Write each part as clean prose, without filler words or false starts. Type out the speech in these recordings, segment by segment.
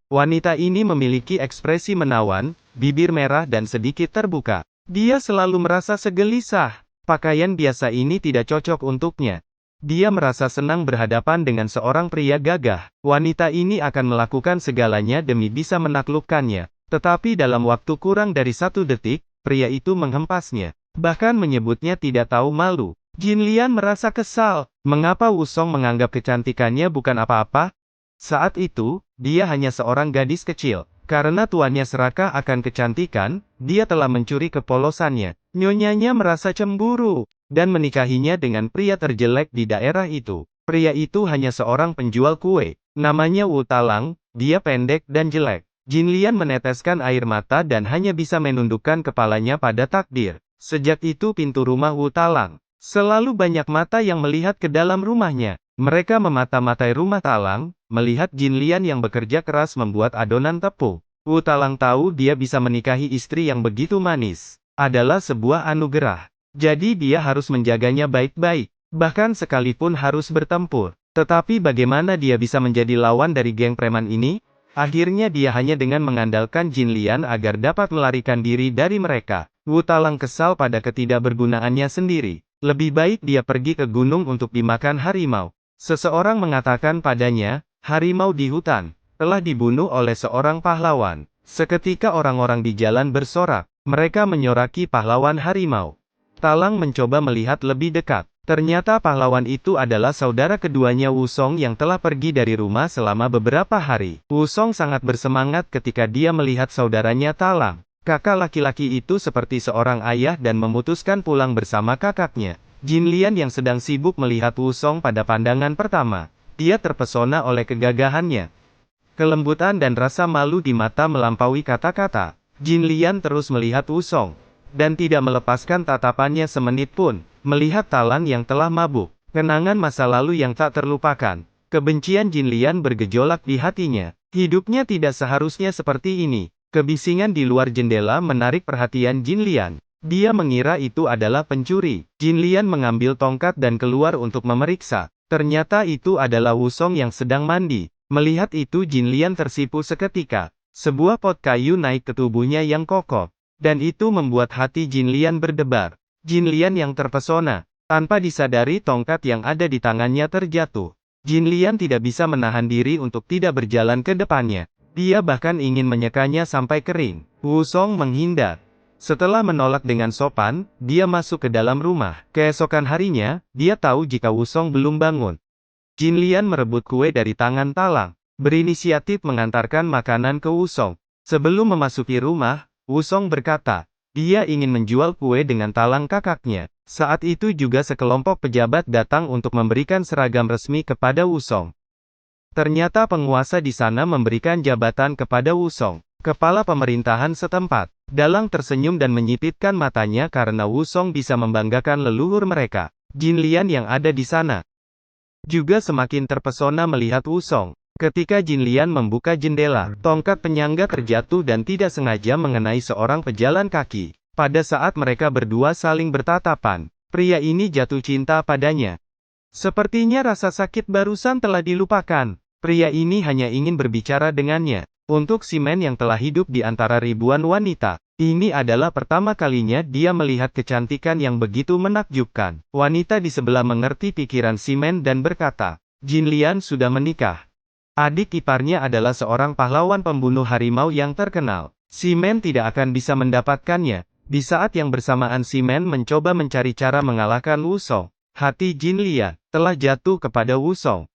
Wanita ini memiliki ekspresi menawan, bibir merah dan sedikit terbuka. Dia selalu merasa segelisah. Pakaian biasa ini tidak cocok untuknya. Dia merasa senang berhadapan dengan seorang pria gagah. Wanita ini akan melakukan segalanya demi bisa menaklukkannya. Tetapi dalam waktu kurang dari 1 detik, pria itu menghempasnya. Bahkan menyebutnya tidak tahu malu. Jin Lian merasa kesal. Mengapa Wu Song menganggap kecantikannya bukan apa-apa? Saat itu, dia hanya seorang gadis kecil. Karena tuannya serakah akan kecantikan, dia telah mencuri kepolosannya. Nyonyanya merasa cemburu, dan menikahinya dengan pria terjelek di daerah itu. Pria itu hanya seorang penjual kue. Namanya Wu Talang, dia pendek dan jelek. Jin Lian meneteskan air mata dan hanya bisa menundukkan kepalanya pada takdir. Sejak itu pintu rumah Wu Talang. Selalu banyak mata yang melihat ke dalam rumahnya. Mereka memata-matai rumah Talang, melihat Jin Lian yang bekerja keras membuat adonan tepung. Wu Talang tahu dia bisa menikahi istri yang begitu manis. Adalah sebuah anugerah. Jadi dia harus menjaganya baik-baik. Bahkan sekalipun harus bertempur. Tetapi bagaimana dia bisa menjadi lawan dari geng preman ini? Akhirnya dia hanya dengan mengandalkan Jin Lian agar dapat melarikan diri dari mereka. Wu Talang kesal pada ketidakbergunaannya sendiri. Lebih baik dia pergi ke gunung untuk dimakan harimau. Seseorang mengatakan padanya, harimau di hutan, telah dibunuh oleh seorang pahlawan. Seketika orang-orang di jalan bersorak. Mereka menyoraki pahlawan harimau. Talang mencoba melihat lebih dekat. Ternyata pahlawan itu adalah saudara keduanya Wu Song yang telah pergi dari rumah selama beberapa hari. Wu Song sangat bersemangat ketika dia melihat saudaranya Talang. Kakak laki-laki itu seperti seorang ayah dan memutuskan pulang bersama kakaknya. Jin Lian yang sedang sibuk melihat Wu Song pada pandangan pertama. Dia terpesona oleh kegagahannya. Kelembutan dan rasa malu di mata melampaui kata-kata. Jin Lian terus melihat Wu Song. Dan tidak melepaskan tatapannya semenit pun. Melihat Talang yang telah mabuk. Kenangan masa lalu yang tak terlupakan. Kebencian Jin Lian bergejolak di hatinya. Hidupnya tidak seharusnya seperti ini. Kebisingan di luar jendela menarik perhatian Jin Lian. Dia mengira itu adalah pencuri. Jin Lian mengambil tongkat dan keluar untuk memeriksa. Ternyata itu adalah Wu Song yang sedang mandi. Melihat itu Jin Lian tersipu seketika. Sebuah pot kayu naik ke tubuhnya yang kokoh. Dan itu membuat hati Jin Lian berdebar. Jin Lian yang terpesona. Tanpa disadari tongkat yang ada di tangannya terjatuh. Jin Lian tidak bisa menahan diri untuk tidak berjalan ke depannya. Dia bahkan ingin menyekanya sampai kering. Wu Song menghindar. Setelah menolak dengan sopan, dia masuk ke dalam rumah. Keesokan harinya, dia tahu jika Wu Song belum bangun. Jin Lian merebut kue dari tangan Talang. Berinisiatif mengantarkan makanan ke Wu Song. Sebelum memasuki rumah, Wu Song berkata, dia ingin menjual kue dengan Talang kakaknya. Saat itu juga sekelompok pejabat datang untuk memberikan seragam resmi kepada Wu Song. Ternyata penguasa di sana memberikan jabatan kepada Wu Song, kepala pemerintahan setempat. Dalang tersenyum dan menyipitkan matanya karena Wu Song bisa membanggakan leluhur mereka. Jin Lian yang ada di sana juga semakin terpesona melihat Wu Song. Ketika Jin Lian membuka jendela, tongkat penyangga terjatuh dan tidak sengaja mengenai seorang pejalan kaki. Pada saat mereka berdua saling bertatapan, pria ini jatuh cinta padanya. Sepertinya rasa sakit barusan telah dilupakan. Pria ini hanya ingin berbicara dengannya. Untuk Simen yang telah hidup di antara ribuan wanita, ini adalah pertama kalinya dia melihat kecantikan yang begitu menakjubkan. Wanita di sebelah mengerti pikiran Simen dan berkata, Jin Lian sudah menikah. Adik iparnya adalah seorang pahlawan pembunuh harimau yang terkenal. Simen tidak akan bisa mendapatkannya. Di saat yang bersamaan Simen mencoba mencari cara mengalahkan Wu Song. Hati Jin Lian telah jatuh kepada Wu Song.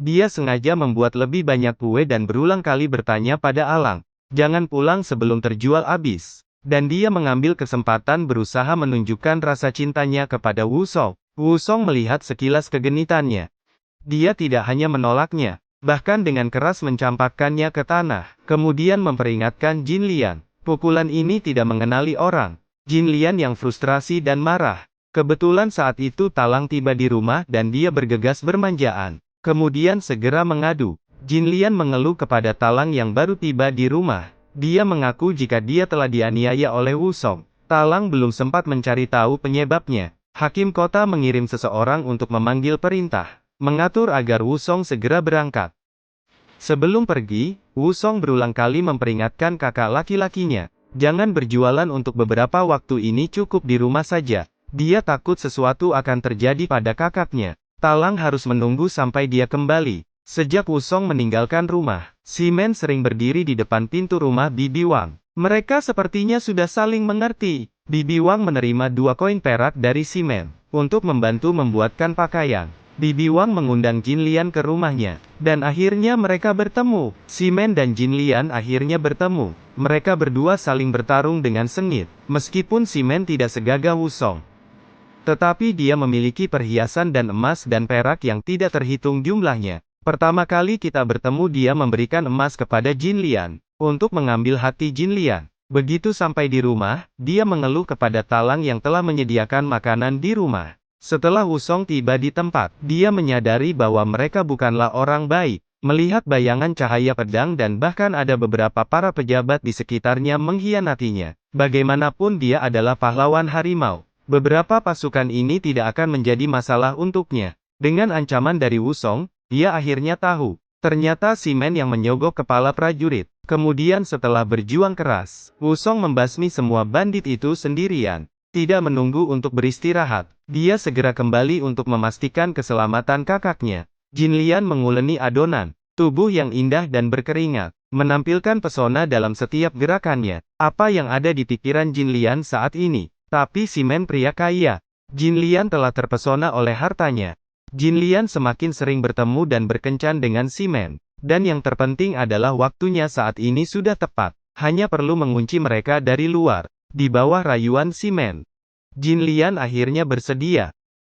Dia sengaja membuat lebih banyak kue dan berulang kali bertanya pada Alang, jangan pulang sebelum terjual habis. Dan dia mengambil kesempatan berusaha menunjukkan rasa cintanya kepada Wu Song. Wu Song melihat sekilas kegenitannya. Dia tidak hanya menolaknya, bahkan dengan keras mencampakkannya ke tanah. Kemudian memperingatkan Jin Lian, pukulan ini tidak mengenali orang. Jin Lian yang frustrasi dan marah. Kebetulan saat itu Talang tiba di rumah dan dia bergegas bermanjaan. Kemudian segera mengadu. Jin Lian mengeluh kepada Talang yang baru tiba di rumah. Dia mengaku jika dia telah dianiaya oleh Wu Song. Talang belum sempat mencari tahu penyebabnya. Hakim kota mengirim seseorang untuk memanggil perintah, mengatur agar Wu Song segera berangkat. Sebelum pergi, Wusong berulang kali memperingatkan kakak laki-lakinya, jangan berjualan untuk beberapa waktu ini, cukup di rumah saja. Dia takut sesuatu akan terjadi pada kakaknya. Talang harus menunggu sampai dia kembali. Sejak Wusong meninggalkan rumah, Simen sering berdiri di depan pintu rumah Bibi Wang. Mereka sepertinya sudah saling mengerti. Bibi Wang menerima 2 koin perak dari Simen untuk membantu membuatkan pakaian. Bibi Wang mengundang Jin Lian ke rumahnya, dan akhirnya mereka bertemu. Simen dan Jin Lian akhirnya bertemu. Mereka berdua saling bertarung dengan sengit, meskipun Simen tidak segagah Wusong. Tetapi dia memiliki perhiasan dan emas dan perak yang tidak terhitung jumlahnya. Pertama kali kita bertemu dia memberikan emas kepada Jin Lian, untuk mengambil hati Jin Lian. Begitu sampai di rumah, dia mengeluh kepada Talang yang telah menyediakan makanan di rumah. Setelah Wusong tiba di tempat, dia menyadari bahwa mereka bukanlah orang baik. Melihat bayangan cahaya pedang dan bahkan ada beberapa para pejabat di sekitarnya mengkhianatinya. Bagaimanapun dia adalah pahlawan harimau. Beberapa pasukan ini tidak akan menjadi masalah untuknya. Dengan ancaman dari Wusong, dia akhirnya tahu, ternyata Simen yang menyogok kepala prajurit. Kemudian setelah berjuang keras, Wusong membasmi semua bandit itu sendirian. Tidak menunggu untuk beristirahat, dia segera kembali untuk memastikan keselamatan kakaknya. Jin Lian menguleni adonan, tubuh yang indah dan berkeringat, menampilkan pesona dalam setiap gerakannya. Apa yang ada di pikiran Jin Lian saat ini? Tapi Simen pria kaya. Jin Lian telah terpesona oleh hartanya. Jin Lian semakin sering bertemu dan berkencan dengan Simen. Dan yang terpenting adalah waktunya saat ini sudah tepat. Hanya perlu mengunci mereka dari luar. Di bawah rayuan Simen, Jin Lian akhirnya bersedia.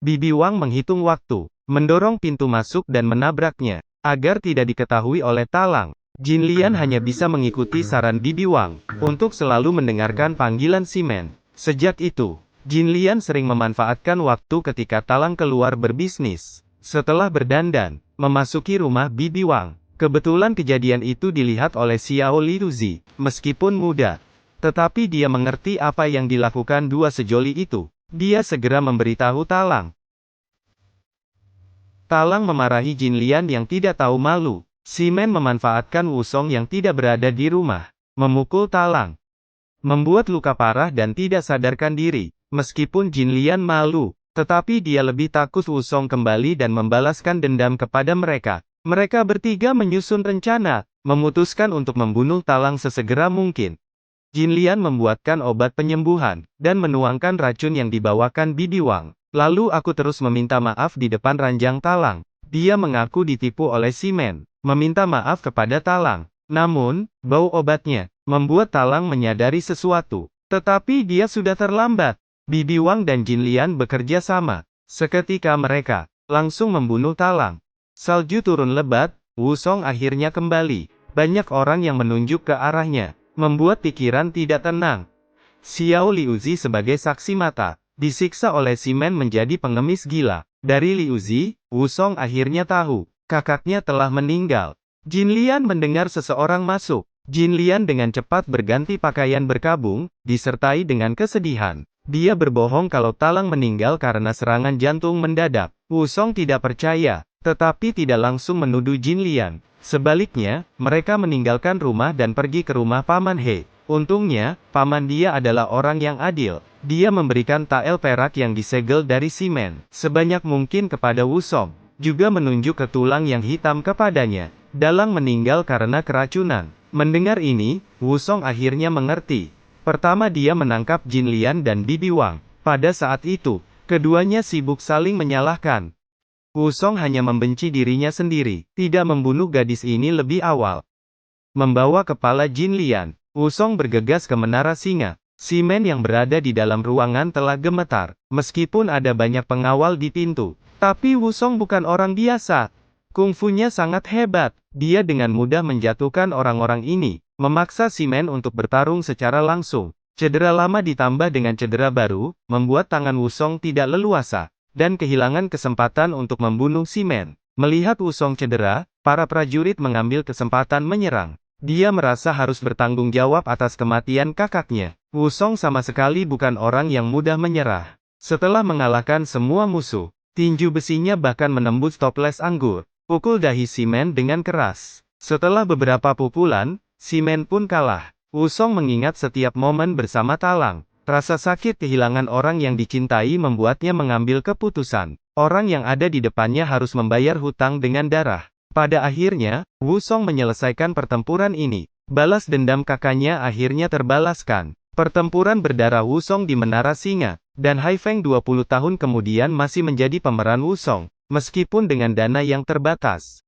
Bibi Wang menghitung waktu, mendorong pintu masuk dan menabraknya, agar tidak diketahui oleh Talang. Jin Lian hanya bisa mengikuti saran Bibi Wang, untuk selalu mendengarkan panggilan Simen. Sejak itu, Jin Lian sering memanfaatkan waktu ketika Talang keluar berbisnis. Setelah berdandan, memasuki rumah Bibi Wang. Kebetulan kejadian itu dilihat oleh Xiao Liuzi, meskipun muda. Tetapi dia mengerti apa yang dilakukan dua sejoli itu. Dia segera memberitahu Talang. Talang memarahi Jin Lian yang tidak tahu malu. Simen memanfaatkan Wusong yang tidak berada di rumah, memukul Talang, membuat luka parah dan tidak sadarkan diri. Meskipun Jin Lian malu, tetapi dia lebih takut Wusong kembali dan membalaskan dendam kepada mereka. Mereka bertiga menyusun rencana, memutuskan untuk membunuh Talang sesegera mungkin. Jin Lian membuatkan obat penyembuhan, dan menuangkan racun yang dibawakan Bibi Wang. Lalu aku terus meminta maaf di depan ranjang Talang. Dia mengaku ditipu oleh Simen, meminta maaf kepada Talang. Namun, bau obatnya, membuat Talang menyadari sesuatu. Tetapi dia sudah terlambat. Bibi Wang dan Jin Lian bekerja sama. Seketika mereka, langsung membunuh Talang. Salju turun lebat, Wusong akhirnya kembali. Banyak orang yang menunjuk ke arahnya, membuat pikiran tidak tenang. Xiao Liuzi sebagai saksi mata, disiksa oleh Simen menjadi pengemis gila. Dari Liuzi, Wusong akhirnya tahu, kakaknya telah meninggal. Jin Lian mendengar seseorang masuk. Jin Lian dengan cepat berganti pakaian berkabung, disertai dengan kesedihan. Dia berbohong kalau Talang meninggal karena serangan jantung mendadak. Wusong tidak percaya, tetapi tidak langsung menuduh Jin Lian. Sebaliknya, mereka meninggalkan rumah dan pergi ke rumah Paman He. Untungnya, paman dia adalah orang yang adil. Dia memberikan tael perak yang disegel dari Simen sebanyak mungkin kepada Wusong, juga menunjuk ke tulang yang hitam kepadanya. Dalang meninggal karena keracunan. Mendengar ini, Wusong akhirnya mengerti. Pertama dia menangkap Jin Lian dan Bibi Wang. Pada saat itu, keduanya sibuk saling menyalahkan. Wusong hanya membenci dirinya sendiri, tidak membunuh gadis ini lebih awal. Membawa kepala Jin Lian, Wusong bergegas ke Menara Singa. Simen yang berada di dalam ruangan telah gemetar, meskipun ada banyak pengawal di pintu. Tapi Wusong bukan orang biasa. Kungfunya sangat hebat. Dia dengan mudah menjatuhkan orang-orang ini, memaksa Simen untuk bertarung secara langsung. Cedera lama ditambah dengan cedera baru, membuat tangan Wusong tidak leluasa, dan kehilangan kesempatan untuk membunuh Simen. Melihat Wusong cedera, para prajurit mengambil kesempatan menyerang. Dia merasa harus bertanggung jawab atas kematian kakaknya. Wusong sama sekali bukan orang yang mudah menyerah. Setelah mengalahkan semua musuh, tinju besinya bahkan menembus toples anggur. Pukul dahi Simen dengan keras. Setelah beberapa pukulan, Shimen pun kalah. Wusong mengingat setiap momen bersama Talang. Rasa sakit kehilangan orang yang dicintai membuatnya mengambil keputusan. Orang yang ada di depannya harus membayar hutang dengan darah. Pada akhirnya, Wusong menyelesaikan pertempuran ini. Balas dendam kakaknya akhirnya terbalaskan. Pertempuran berdarah Wusong di Menara Singa, dan Hai Feng 20 tahun kemudian masih menjadi pemeran Wusong, meskipun dengan dana yang terbatas.